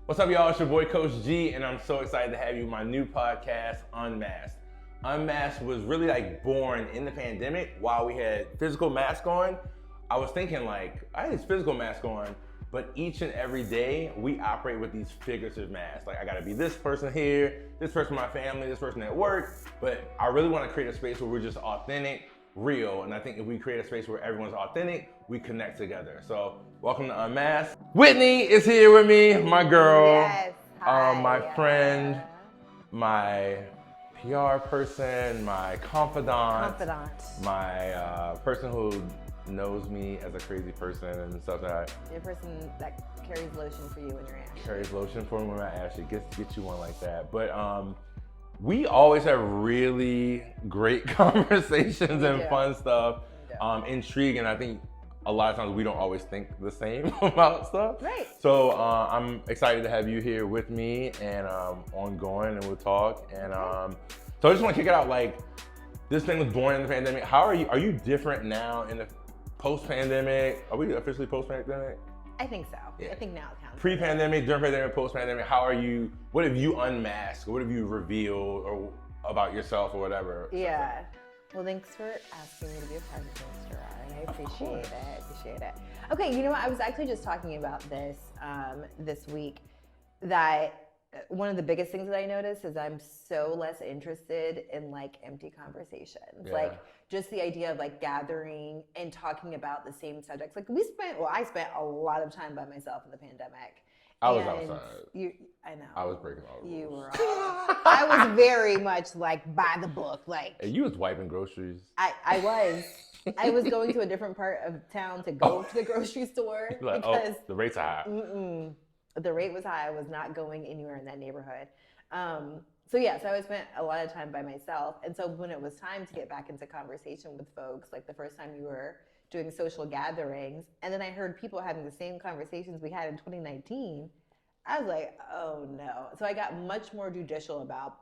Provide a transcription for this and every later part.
What's up, y'all? It's your boy, Coach G, and I'm so excited to have you on my new podcast, Unmasked. Unmasked was really born in the pandemic while we had physical masks on. I was thinking I had these physical masks on, but each and every day we operate with these figurative masks. I gotta be this person here, this person in my family, this person at work, but I really wanna create a space where we're just authentic, real, and I think if we create a space where everyone's authentic, we connect together. So welcome to Unmasked. Whitney is here with me, my girl, yes. Hi. My friend, my PR person, my confidant, my person who knows me as a crazy person and stuff like that. Your person that carries lotion for you when you're ashy. Carries lotion for me when I ashy. Get you one like that. But we always have really great conversations and fun stuff. Intriguing. I think a lot of times we don't always think the same about stuff. Right. So I'm excited to have you here with me and ongoing, and we'll talk. And so I just want to kick it out. This thing was born in the pandemic. How are you? Are you different now in the post-pandemic? Are we officially post-pandemic? I think so. Yeah. I think now it counts. Pre-pandemic, during pandemic, post-pandemic, how are you? What have you unmasked? What have you revealed or about yourself or whatever? Yeah. Well, thanks for asking me to be a part of this, Gerard. I appreciate it. Okay, you know what? I was actually just talking about this this week, that one of the biggest things that I noticed is I'm so less interested in empty conversations. Yeah. Just the idea of gathering and talking about the same subjects. I spent a lot of time by myself in the pandemic. I was outside. I know. I was breaking all the rules. You were. I was very much by the book. And you was wiping groceries. I was. I was going to a different part of town to go to the grocery store because the rates are high. The rate was high. I was not going anywhere in that neighborhood. So I would spend a lot of time by myself. And so when it was time to get back into conversation with folks, the first time you were doing social gatherings, and then I heard people having the same conversations we had in 2019, I was like, oh no. So I got much more judicial about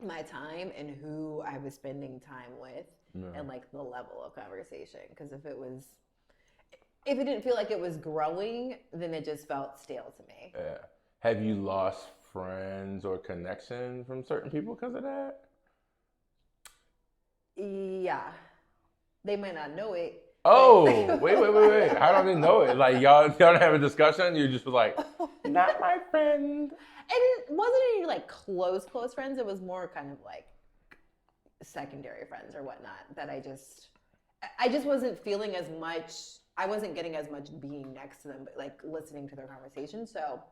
my time and who I was spending time with and the level of conversation. Because if it didn't feel like it was growing, then it just felt stale to me. Yeah. Have you lost friends or connection from certain people because of that? Yeah. They might not know it. Oh, wait. How do they know it? Y'all don't have a discussion? You just was not my friend. And it wasn't any close friends. It was more kind of secondary friends or whatnot that I just wasn't feeling as much. I wasn't getting as much being next to them, but listening to their conversation. So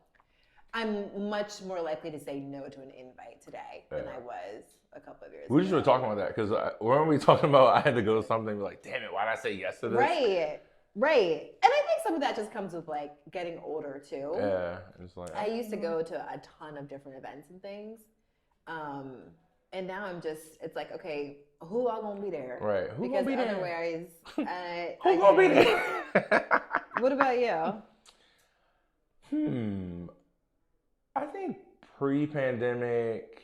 I'm much more likely to say no to an invite today than I was a couple of years ago. We just were talking about that because weren't we talking about I had to go to something damn it, why did I say yes to this? Right. And I think some of that just comes with getting older too. Yeah. It's I used to go to a ton of different events and things. And now I'm just, it's okay, who all gonna be there? Right. Who gonna be there? Otherwise, who gonna be there? What about you? I think pre-pandemic,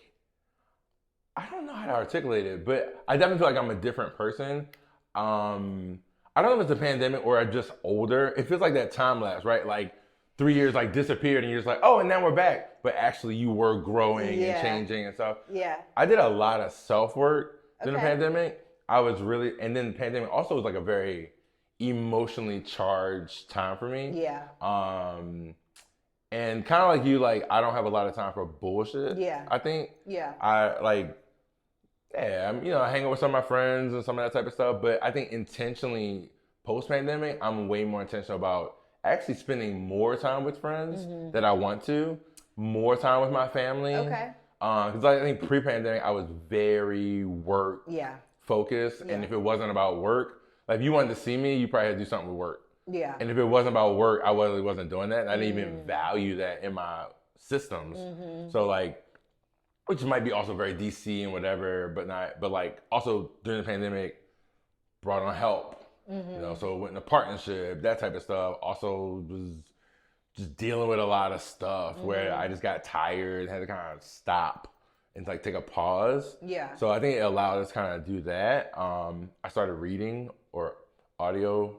I don't know how to articulate it, but I definitely feel like I'm a different person. I don't know if it's the pandemic or I'm just older. It feels like that time lapse, right? 3 years disappeared and you're just oh, and now we're back. But actually you were growing and changing and stuff. Yeah. I did a lot of self-work during the pandemic. And then the pandemic also was a very emotionally charged time for me. Yeah. And kind of like you, I don't have a lot of time for bullshit. Yeah. I think. Yeah. I'm, I hang out with some of my friends and some of that type of stuff. But I think intentionally post-pandemic, I'm way more intentional about actually spending more time with friends that I want to, more time with my family. Okay. Because I think pre-pandemic, I was very work focused. Yeah. And if it wasn't about work, if you wanted to see me, you probably had to do something with work. Yeah. And if it wasn't about work, I really wasn't doing that. And I didn't even value that in my systems. So which might be also very DC and whatever, but also during the pandemic, brought on help. So went in a partnership, that type of stuff. Also was just dealing with a lot of stuff where I just got tired, had to kind of stop and take a pause. Yeah. So I think it allowed us to kind of do that. I started reading or audio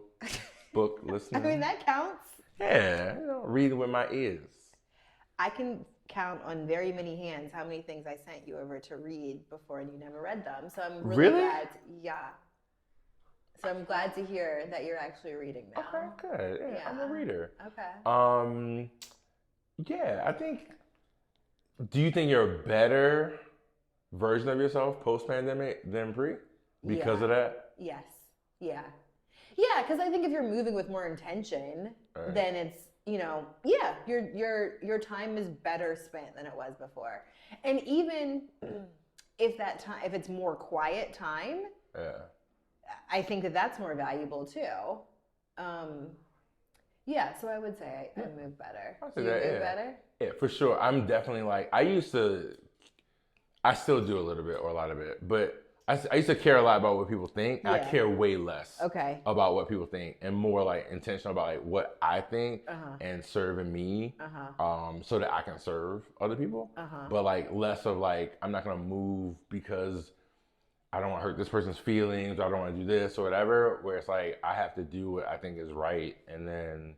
book listening. I mean, that counts. Yeah, reading with my ears. I can count on very many hands how many things I sent you over to read before and you never read them. So I'm really glad. Yeah. So I'm glad to hear that you're actually reading now. Okay, good. Yeah, I'm a reader. Okay. Yeah, I think. Do you think you're a better version of yourself post-pandemic than pre? Because of that? Yes. Yeah. Yeah, because I think if you're moving with more intention, then it's, your time is better spent than it was before. And even if it's more quiet time, I think that that's more valuable too. Yeah, so I would say I move better. Do you move better? Yeah, for sure. I'm definitely like, I still do a little bit or a lot of it, but I used to care a lot about what people think. Yeah. I care way less about what people think and more like intentional about like what I think and serving me so that I can serve other people. But like less of like, I'm not going to move because I don't want to hurt this person's feelings, or I don't want to do this or whatever, where it's like I have to do what I think is right, and then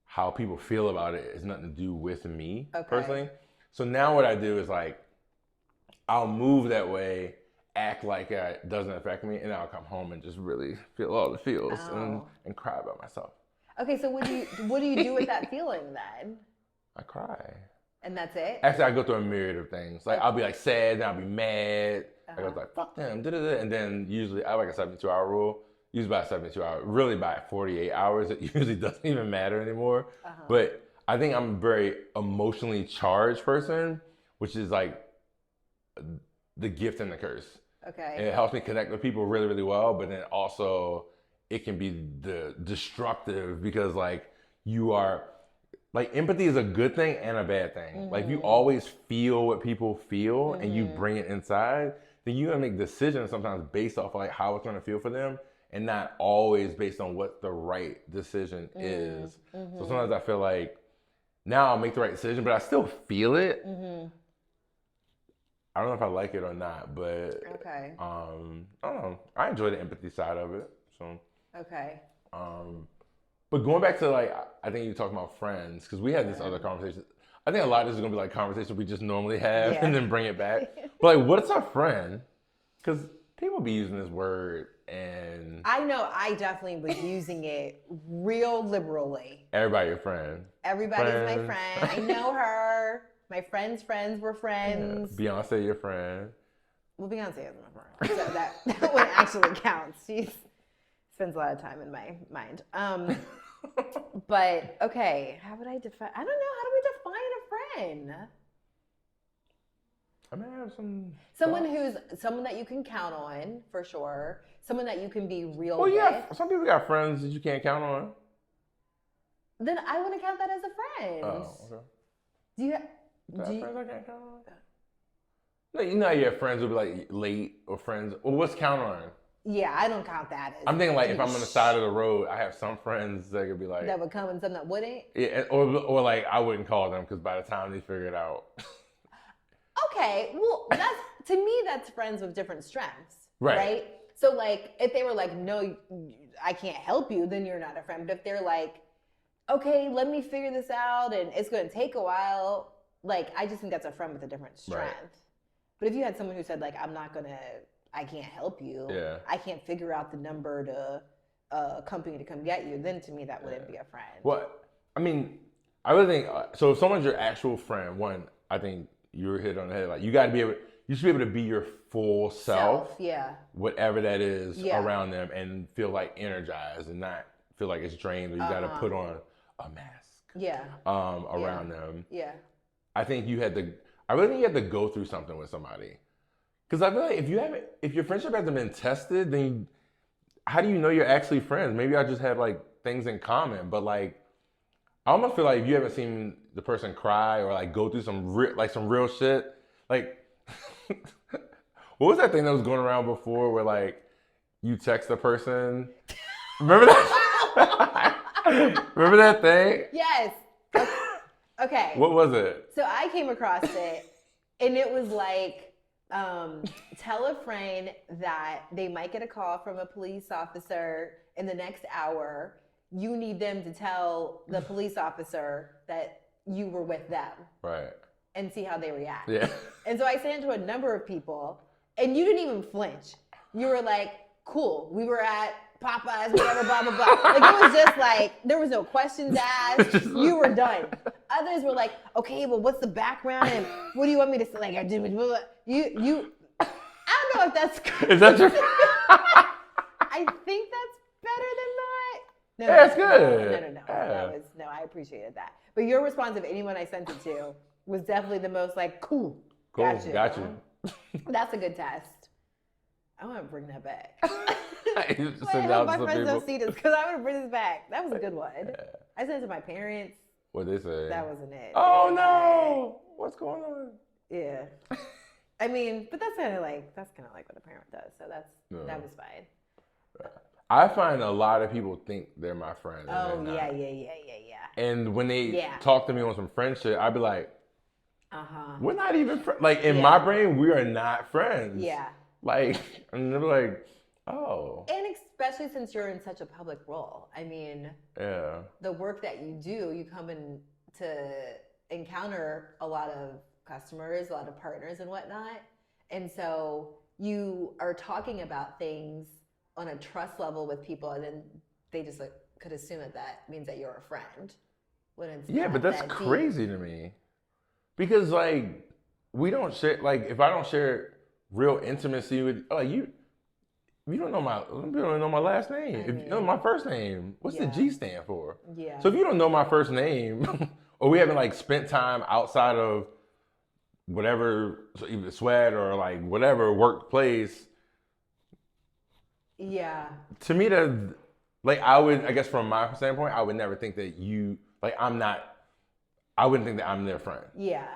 how people feel about it is nothing to do with me personally. So now what I do is like, I'll move that way, act like it doesn't affect me, and then I'll come home and just really feel all the feels and cry about myself. Okay, so what do you do with that feeling then? I cry. And that's it? Actually, I go through a myriad of things. Like I'll be like sad, then I'll be mad. I go like, fuck them, and then usually I have like a 72-hour rule. Usually by 72 hours, really by 48 hours, it usually doesn't even matter anymore. But I think I'm a very emotionally charged person, which is like the gift and the curse. Okay. And it helps me connect with people really, really well, but then also it can be the destructive because like you are, like empathy is a good thing and a bad thing. Like you always feel what people feel and you bring it inside, then you're gonna make decisions sometimes based off of like how it's gonna feel for them and not always based on what the right decision is. So sometimes I feel like now I'll make the right decision, but I still feel it. I don't know if I like it or not, but I don't know. I enjoy the empathy side of it. So but going back to like, I think you talking about friends because we had this other conversation. I think a lot of this is gonna be like conversations we just normally have and then bring it back. But like, what's a friend? Because people be using this word and I know I definitely was using it real liberally. Everybody your friend. Everybody's my friend. I know her. My friends' friends were friends. Yeah. Beyonce, your friend. Well, Beyonce is my friend, so that one actually counts. She spends a lot of time in my mind. But okay, how would I define? I don't know. How do we define a friend? I mean, I have someone that you can count on for sure. Someone that you can be real with. Yeah, some people got friends that you can't count on. Then I wouldn't count that as a friend. Oh, okay. Do you? Friends I can't count on? No, you know you have friends who'll be like late or friends. Well, what's count on? Yeah, I don't count that as. I'm thinking like if I'm on the side of the road, I have some friends that could be like. That would come and some that wouldn't? Yeah, or like I wouldn't call them because by the time they figure it out. Okay, well, to me, that's friends with different strengths. Right? So like if they were like, no, I can't help you, then you're not a friend. But if they're like, okay, let me figure this out and it's going to take a while. Like, I just think that's a friend with a different strength. Right. But if you had someone who said, like, I can't help you. Yeah. I can't figure out the number to a company to come get you, then to me that wouldn't be a friend. Well, I mean, I really think, so if someone's your actual friend, one, I think you're hit on the head. Like, you should be able to be your full self. Yeah. Whatever that is around them and feel like energized and not feel like it's drained or you got to put on a mask. Around them. Yeah. I really think you had to go through something with somebody. Because I feel like if your friendship hasn't been tested, then how do you know you're actually friends? Maybe I just have like things in common, but like, I almost feel like if you haven't seen the person cry or like go through some real shit, like, what was that thing that was going around before where like you text the person? Remember that? Remember that thing? Yes. Okay. What was it? So I came across it and it was like, tell a friend that they might get a call from a police officer in the next hour. You need them to tell the police officer that you were with them. Right. And see how they react. Yeah. And so I sent it to a number of people, and you didn't even flinch. You were like, cool, we were at Popeyes, whatever, blah, blah, blah. Like, it was just like, there was no questions asked. You were done. Others were like, okay, well, what's the background, and what do you want me to say? Like, I don't know if that's good. Is that your... I think that's better than that. No, yeah, it's good. No. Yeah. I appreciated that. But your response of anyone I sent it to was definitely the most like, cool. Got you. That's a good test. I want to bring that back. I hope my friends don't see this because I want to bring this back. That was a good one. Yeah. I sent it to my parents. What they say? That wasn't it. Oh no! What's going on? Yeah. I mean, but that's kind of like what a parent does. So that was fine. I find a lot of people think they're my friends. Oh yeah. And when they talk to me on some friendship, I'd be like, we're not even friends. Like, in my brain, we are not friends. Yeah. Like, and they're like, oh. And especially since you're in such a public role. I mean, the work that you do, you come in to encounter a lot of customers, a lot of partners and whatnot. And so you are talking about things on a trust level with people, and then they just like could assume that means that you're a friend. When it's but that's crazy to me. Because, like, we don't share, like, if I don't share real intimacy with, like, you don't know my last name. If you know my first name, what's the G stand for? Yeah. So if you don't know my first name, or we haven't, like, spent time outside of whatever, either sweat or, like, whatever workplace. Yeah. To me, like, I guess from my standpoint, I would never think that you, like, I wouldn't think that I'm their friend. Yeah.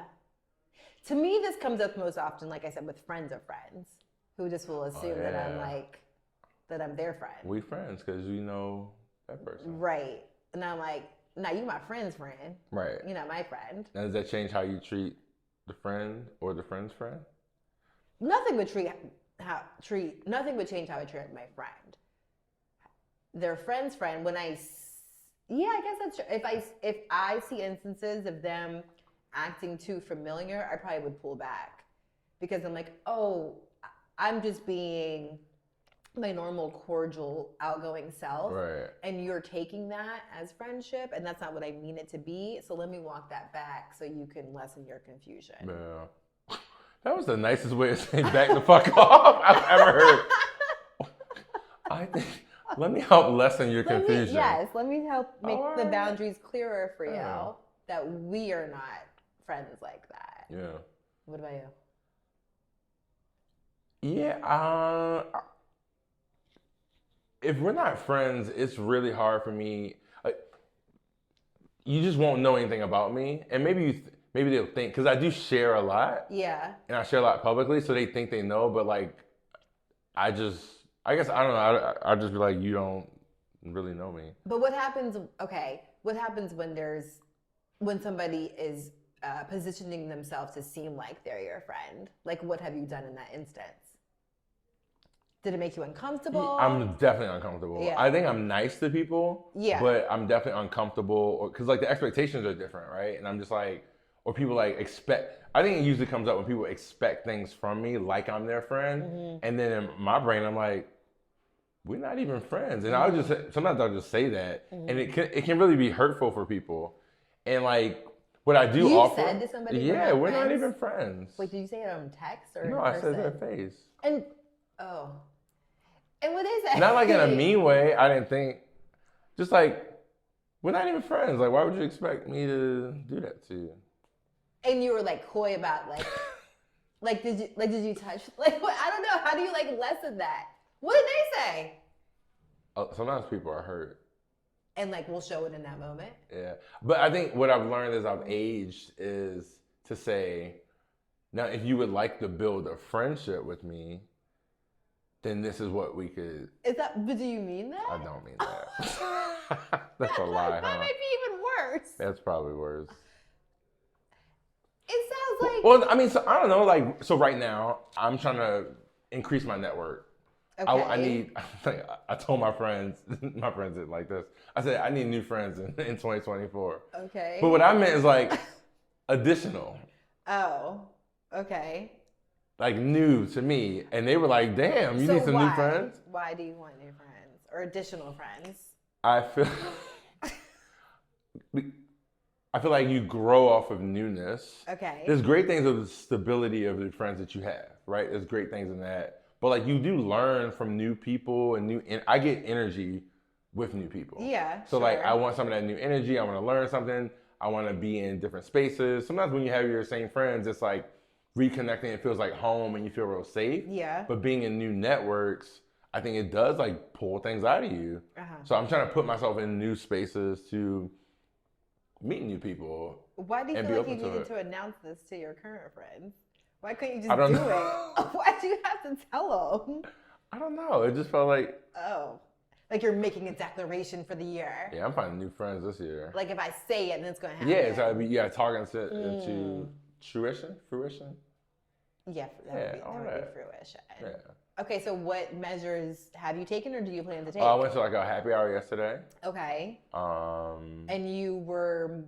To me, this comes up most often, like I said, with friends of friends who just will assume that I'm their friend. We friends because you know that person. Right. And I'm like, nah, you my friend's friend. Right. You're not my friend. Now, does that change how you treat the friend or the friend's friend? Nothing would change how I treat my friend. Their friend's friend, I guess that's true. If I see instances of them acting too familiar, I probably would pull back because I'm like, oh, I'm just being my normal, cordial, outgoing self. Right. And you're taking that as friendship, and that's not what I mean it to be. So let me walk that back so you can lessen your confusion. Yeah. That was the nicest way of saying back the fuck off I've ever heard. I think, let me help lessen your confusion. Let me help make the boundaries clearer for you that we are not friends like that. Yeah. What about you? Yeah, if we're not friends, it's really hard for me. Like, you just won't know anything about me, and maybe they'll think, because I do share a lot. Yeah. And I share a lot publicly, so they think they know, but like, I guess I don't know. I just be like, you don't really know me. But what happens? Okay, what happens when somebody is positioning themselves to seem like they're your friend? Like, what have you done in that instance? Did it make you uncomfortable? I'm definitely uncomfortable. Yeah. I think I'm nice to people, but I'm definitely uncomfortable because like the expectations are different, right? And I'm just like, or people like expect. I think it usually comes up when people expect things from me, like I'm their friend, and then in my brain I'm like, we're not even friends. And sometimes I'll just say that, and it can really be hurtful for people. And like what I do offer, said to somebody, we're not even friends. Wait, did you say it on text or? No, in I person? said their face. And what is that? Not like in a mean way. I didn't think. Just like, we're not even friends. Like, why would you expect me to do that to you? And you were like coy about like, did you touch? Like, what? I don't know. How do you like lessen that? What did they say? Sometimes people are hurt. And like, we'll show it in that moment. Yeah, but I think what I've learned as I've aged is to say, now if you would like to build a friendship with me, then this is what we could. But do you mean that? I don't mean that. That's a lie, huh? That might be even worse. That's probably worse. It sounds like. Well, I mean, so I don't know. Like, so right now, I'm trying to increase my network. Okay. I need. I told my friends, my friends didn't like this. I said I need new friends in 2024. Okay. But what I meant is like additional, Oh. Okay. like new to me, and they were like, "Damn, you So need some why? new friends." Why do you want new friends or additional friends? I feel. I feel like you grow off of newness. Okay. There's great things of the stability of the friends that you have, right? There's great things in that. But like you do learn from new people and I get energy with new people. Yeah. So sure. like I want some of that new energy. I want to learn something. I want to be in different spaces. Sometimes when you have your same friends, it's like reconnecting. It feels like home and you feel real safe. Yeah. But being in new networks, I think it does like pull things out of you. So I'm trying to put myself in new spaces to meet new people. Why do you and feel be like you open to needed it. to announce this to your current friends? Why couldn't you I just don't do know. it? Why do you have to tell them? I don't know. It just felt like, Oh, like you're making a declaration for the year. yeah, I'm finding new friends this year. Like if I say it, then it's gonna happen. Yeah, it's gotta be talking into fruition. Yeah, that would be fruition. Yeah. Okay, so what measures have you taken, or do you plan to take? I went to like a happy hour yesterday. Okay. Um, And you were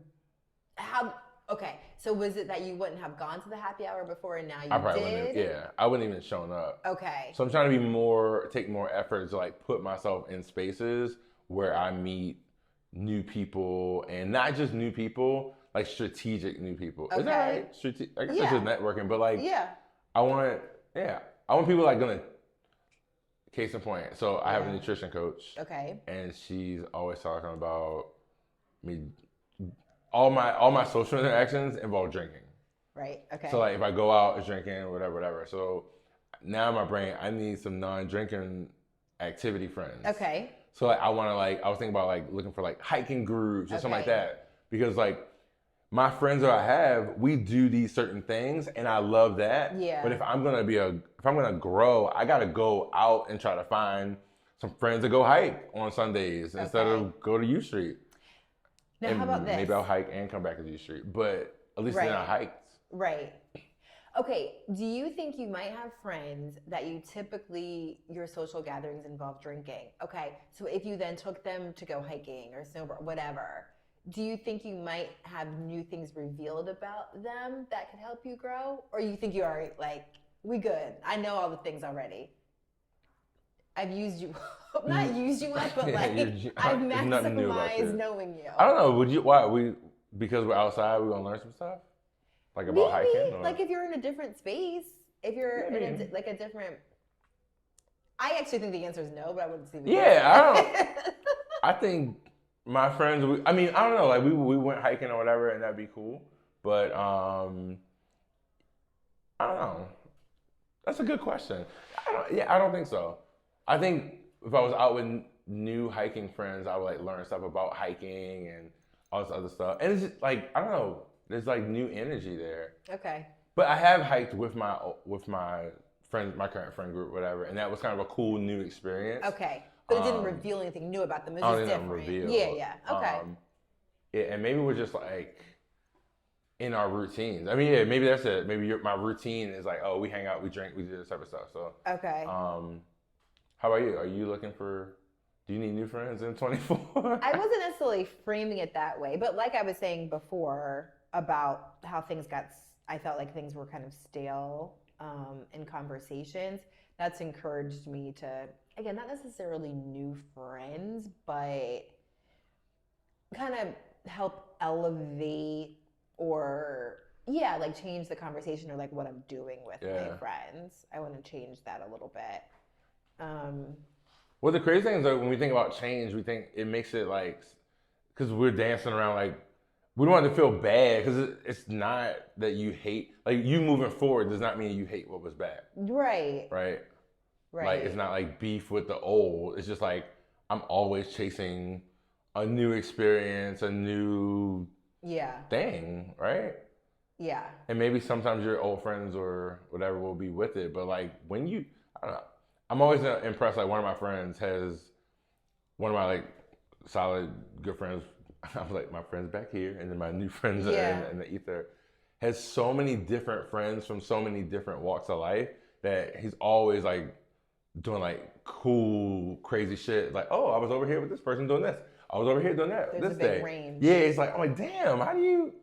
how? Okay, so was it that you wouldn't have gone to the happy hour before, and now you I probably did? wouldn't. I wouldn't even shown up. Okay. So I'm trying to be take more effort to like put myself in spaces where I meet new people, and not just new people, like strategic new people. Is that Okay. right? I guess it's just networking, but like Yeah. I want people like gonna. Case in point, so I have a nutrition coach. Okay. And she's always talking about me. All my social interactions involve drinking. Right. Okay. So like if I go out, it's drinking, whatever. So now in my brain, I need some non-drinking activity friends. Okay. So like I was thinking about like looking for like hiking groups or something like that, because like my friends that I have, we do these certain things, and I love that. Yeah. But if I'm gonna grow, I gotta go out and try to find some friends to go hike on Sundays instead of go to U Street. Now, and how about this? Maybe I'll hike and come back to U Street, but at least then I hiked. Right. Okay. Do you think you might have friends that you typically your social gatherings involve drinking? Okay. So if you then took them to go hiking or snowboard, whatever. Do you think you might have new things revealed about them that could help you grow? Or you think you are like, we good. I know all the things already. I've used you not used you up, but like I've maximized knowing you. I don't know. Because we're outside, we're gonna learn some stuff? Like about hiking? Or? Like if you're in a different space, if you're in a different I actually think the answer is no, but I wouldn't see the I think my friends, I don't know, like we went hiking or whatever, and that'd be cool. But I don't know. That's a good question. I don't think so. I think if I was out with new hiking friends, I would like learn stuff about hiking and all this other stuff. And it's just, like, I don't know, there's like new energy there. Okay. But I have hiked with my friends, my current friend group, whatever, and that was kind of a cool new experience. Okay. But it didn't reveal anything new about them. It was just different. Reveal. Yeah. Okay. And maybe we're just like in our routines. I mean, yeah, maybe that's it. Maybe my routine is like, oh, we hang out, we drink, we do this type of stuff. So okay. How about you? Are you looking for? Do you need new friends in 24? I wasn't necessarily framing it that way, but like I was saying before about how things I felt like things were kind of stale in conversations. That's encouraged me to, again, not necessarily new friends, but kind of help elevate or like change the conversation or like what I'm doing with my friends. I want to change that a little bit. Well, the crazy thing is that when we think about change, we think it makes it like, because we're dancing around like, we don't want to feel bad because it's not that you hate, like you moving forward does not mean you hate what was bad. Right. Like it's not like beef with the old. It's just like I'm always chasing a new experience, a new thing, right? Yeah. And maybe sometimes your old friends or whatever will be with it, but like when I don't know. I'm always impressed. Like one of my friends one of my like solid good friends. I'm like my friends back here, and then my new friends are in the ether. Has so many different friends from so many different walks of life that he's always like doing like cool, crazy shit. Like, oh, I was over here with this person doing this. I was over here doing that There's this a big day. range. Yeah, it's like, I'm like, damn, how do you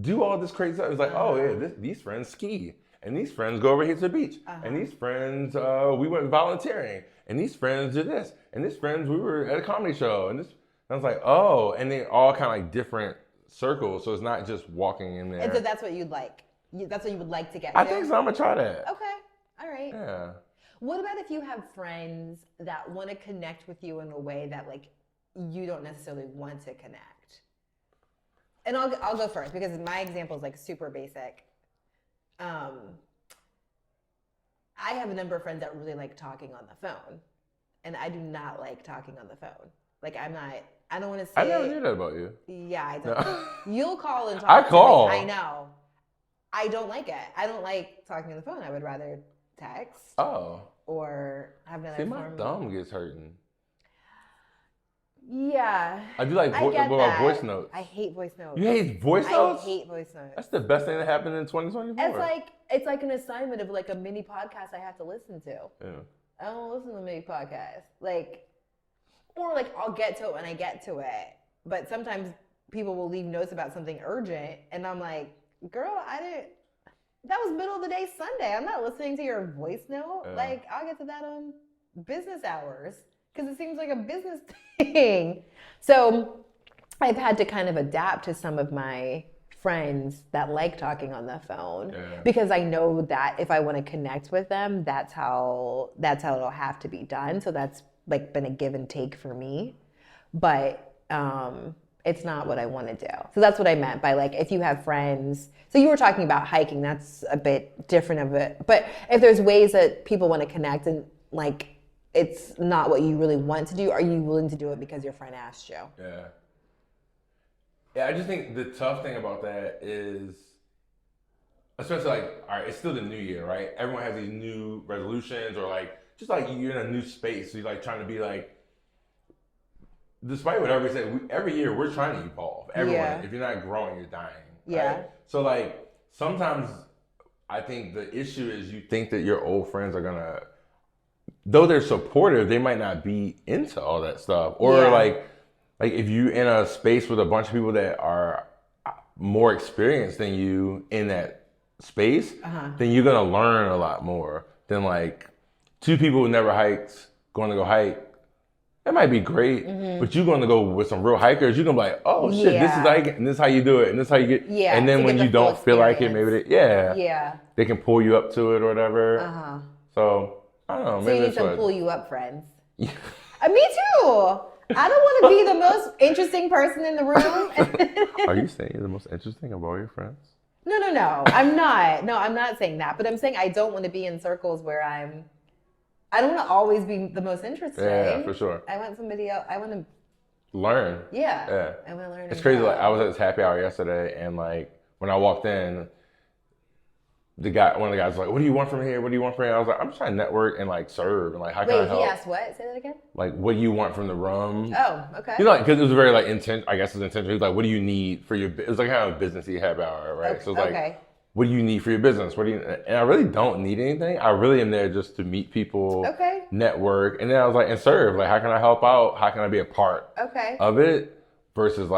do all this crazy stuff? It's like, oh yeah, these friends ski, and these friends go over here to the beach, and these friends we went volunteering, and these friends did this, and these friends we were at a comedy show, and this. And I was like, oh, and they all kind of like different circles, so it's not just walking in there. And so that's what you'd like. That's what you would like to get to? I think so. I'm gonna try that. Okay. All right. Yeah. What about if you have friends that want to connect with you in a way that like you don't necessarily want to connect? And I'll go first because my example is like super basic. I have a number of friends that really like talking on the phone, and I do not like talking on the phone. Like I don't want to say. I never knew that about you. Yeah, I don't. No. You'll call and talk. I call. To me. I know. I don't like it. I don't like talking on the phone. I would rather text. Oh. Or have another form. My thumb gets hurting. Yeah. I do like voice notes. I hate voice notes. You hate voice notes? I hate voice notes. That's the best thing that happened in 2024. It's like an assignment of like a mini podcast I have to listen to. Yeah. I don't listen to mini podcasts. Or I'll get to it when I get to it. But sometimes people will leave notes about something urgent, and I'm like, girl, that was middle of the day Sunday. I'm not listening to your voice note. Yeah. I'll get to that on business hours because it seems like a business thing. So I've had to kind of adapt to some of my friends that like talking on the phone because I know that if I want to connect with them, that's how it'll have to be done. So that's been a give and take for me. But it's not what I want to do. So that's what I meant by if you have friends. So you were talking about hiking. That's a bit different of it. But if there's ways that people want to connect and it's not what you really want to do, are you willing to do it because your friend asked you? Yeah. Yeah, I just think the tough thing about that is, especially all right, it's still the new year, right? Everyone has these new resolutions or just you're in a new space. So you're trying to be despite what everybody said, every year we're trying to evolve. Everyone, if you're not growing, you're dying. Yeah. Right? So sometimes I think the issue is you think that your old friends are gonna, though they're supportive, they might not be into all that stuff. Or if you're in a space with a bunch of people that are more experienced than you in that space, then you're gonna learn a lot more than two people who never hiked going to go hike. That might be great, but you're going to go with some real hikers. You're going to be like, oh shit, this is hiking, and this is how you do it, and this is how you get. Yeah. And then when you don't feel like it, maybe they can pull you up to it or whatever. So I don't know. So you need some pull you up friends. Me too. I don't want to be the most interesting person in the room. Are you saying you're the most interesting of all your friends? No. I'm not. No, I'm not saying that. But I'm saying I don't want to be in circles where I don't want to always be the most interesting. Yeah, for sure. I want somebody else. I want to learn. Yeah. I want to learn. It's crazy. I was at this happy hour yesterday, and when I walked in, one of the guys was like, "What do you want from here? What do you want from here?" I was like, "I'm just trying to network and serve and how can I help?" Wait, he asked what? Say that again. What do you want from the room? Oh, okay. Because it was very intense. I guess it was intentional. He was like, "What do you need for your?" It was kind of a businessy happy hour, right? Okay. So it was what do you need for your business? And I really don't need anything. I really am there just to meet people, network, and then I was and serve. How can I help out? How can I be a part of it? Versus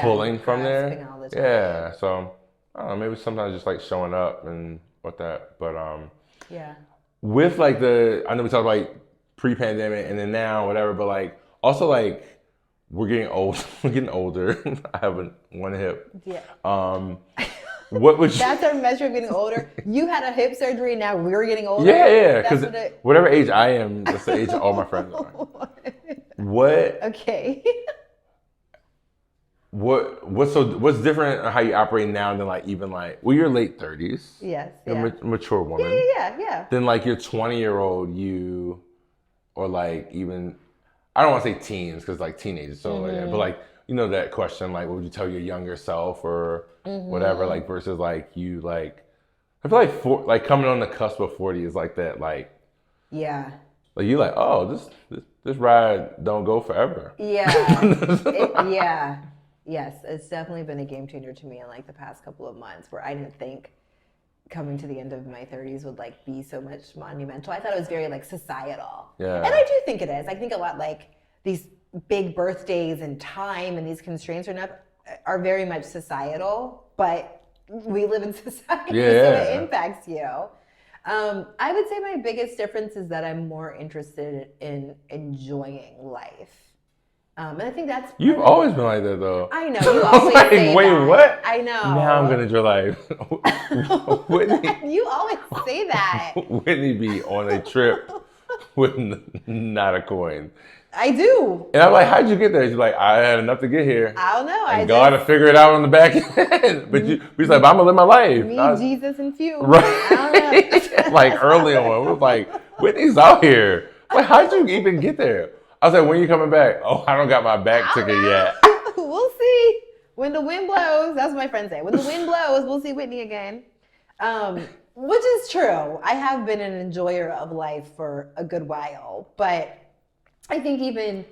pulling from there. Yeah. So I don't know. Maybe sometimes just showing up and what that. But with I know we talked about pre-pandemic and then now whatever. But also we're getting old. We're getting older. I have one hip. Yeah. What would you... That's our measure of getting older. You had a hip surgery, and now we're getting older. Yeah. Because whatever age I am, that's the age of all my friends are. What? Okay. What's different on how you operate now than even you're late 30s. Yes. You're a mature woman. Yeah. Than your 20-year-old you, or even. I don't want to say teens because teenagers, so but that question what would you tell your younger self or whatever versus you I feel coming on the cusp of 40 is that you oh this ride don't go forever. Yes, it's definitely been a game changer to me in the past couple of months where I didn't think coming to the end of my 30s would like be so much monumental. I thought it was very like societal. Yeah. And I do think it is. I think a lot like these big birthdays and time and these constraints are very much societal, but we live in society, so it impacts you. I would say my biggest difference is that I'm more interested in enjoying life. And I think that's... You've always been like that, though. I know, you always like, say wait, that. what? I know. Now I'm going to enjoy life. Whitney, you always say that. Whitney be on a trip with not a coin. I do. And I'm like, how'd you get there? She's like, I had enough to get here. I don't know. And God to figure it out on the back end. But he's like, but I'm going to live my life. Me, Jesus, and few. Right. I don't know. Like early on, it was like, Whitney's out here. Like, how'd you even get there? I was like, when are you coming back? Oh, I don't got my back ticket yet. We'll see. When the wind blows, that's what my friends say. When the wind blows, we'll see Whitney again. Which is true. I have been an enjoyer of life for a good while. But I think even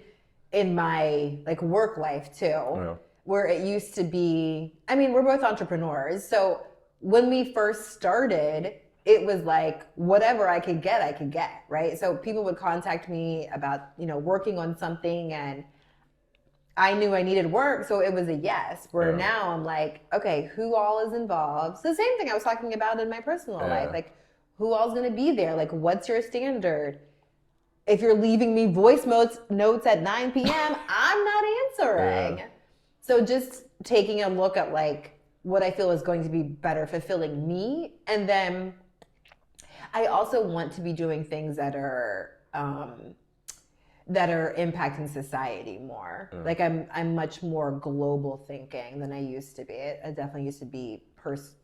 in my like work life too, where it used to be, I mean, we're both entrepreneurs. So when we first started, it was like whatever I could get, right? So people would contact me about, working on something and I knew I needed work, so it was a yes. Where now I'm like, okay, who all is involved? So the same thing I was talking about in my personal life. Like, who all's gonna be there? Like, what's your standard? If you're leaving me voice notes at 9 p.m., I'm not answering. So just taking a look at like what I feel is going to be better fulfilling me, and then I also want to be doing things that are impacting society more. Like I'm much more global thinking than I used to be. I definitely used to be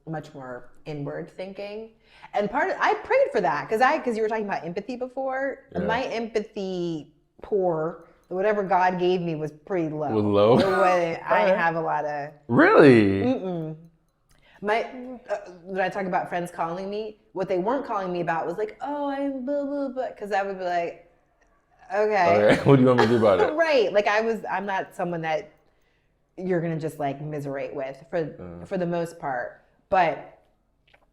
much more inward thinking. And I prayed for that because you were talking about empathy before. Yeah. My empathy whatever God gave me was pretty low. Was low? I didn't have a lot of... Really? Mm-mm. When I talk about friends calling me, what they weren't calling me about was like, oh, I'm blah, blah, blah. Because I would be like, okay. What do you want me to do about it? Right. Like I'm not someone that you're going to just like miserate with for the most part. But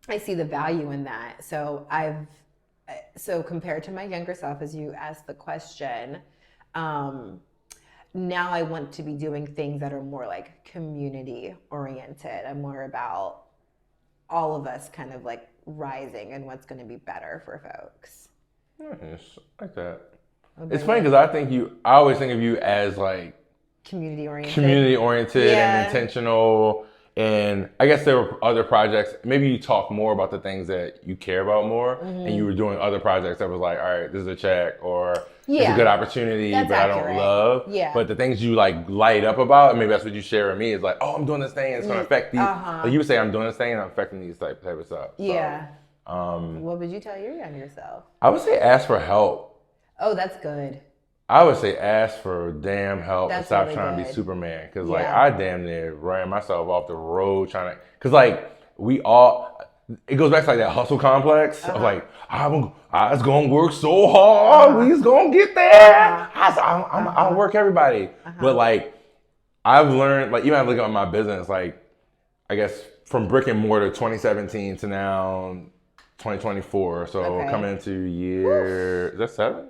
I see the value in that. So compared to my younger self, as you asked the question, now I want to be doing things that are more like community oriented. I'm more about all of us kind of like rising and what's going to be better for folks. Nice. Like that. It's funny because I always think of you as like community oriented and intentional. And I guess there were other projects. Maybe you talk more about the things that you care about more, and you were doing other projects that was like, all right, this is a check, or it's a good opportunity, but I don't love. Yeah. But the things you like light up about, and maybe that's what you share with me, is like, oh, I'm doing this thing, and it's going to affect these. Like you would say, I'm doing this thing, and I'm affecting these type of stuff. Yeah. So, what would you tell your younger self? I would say ask for help. Oh, that's good. I would say ask for damn help and stop trying to be Superman. Because, like, I damn near ran myself off the road trying to... Because, like, it goes back to, like, that hustle complex of, like, I was going to work so hard. We's going to get there. I'll work everybody. But, like, I've learned... Like, even I look at my business, like, I guess from brick and mortar 2017 to now 2024. So, coming into year... Is that 7?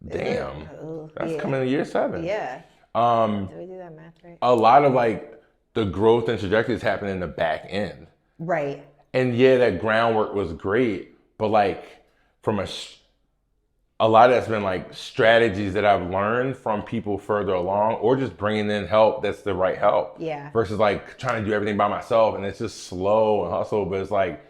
Damn, that's coming in year 7. Yeah. Did we do that math right? A lot of like the growth and trajectory is happening in the back end. Right. And that groundwork was great, but like from a lot of that's been like strategies that I've learned from people further along, or just bringing in help that's the right help. Yeah. Versus like trying to do everything by myself, and it's just slow and hustle, but it's like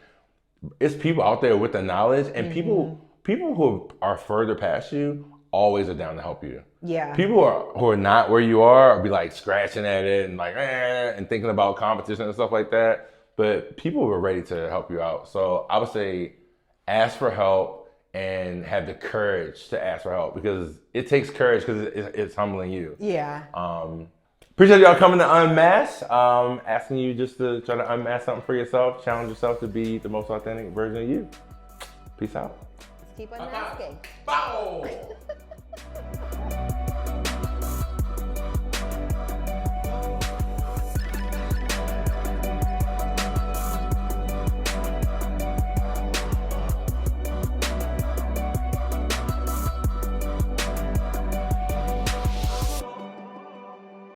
it's people out there with the knowledge, and people who are further past you always are down to help you. Yeah. People who are not where you are be like scratching at it and like and thinking about competition and stuff like that. But people were ready to help you out. So I would say ask for help and have the courage to ask for help, because it takes courage because it's humbling you. Yeah. Appreciate y'all coming to Unmasked. Asking you just to try to unmask something for yourself, challenge yourself to be the most authentic version of you. Peace out. Let's keep unmasking. Bow!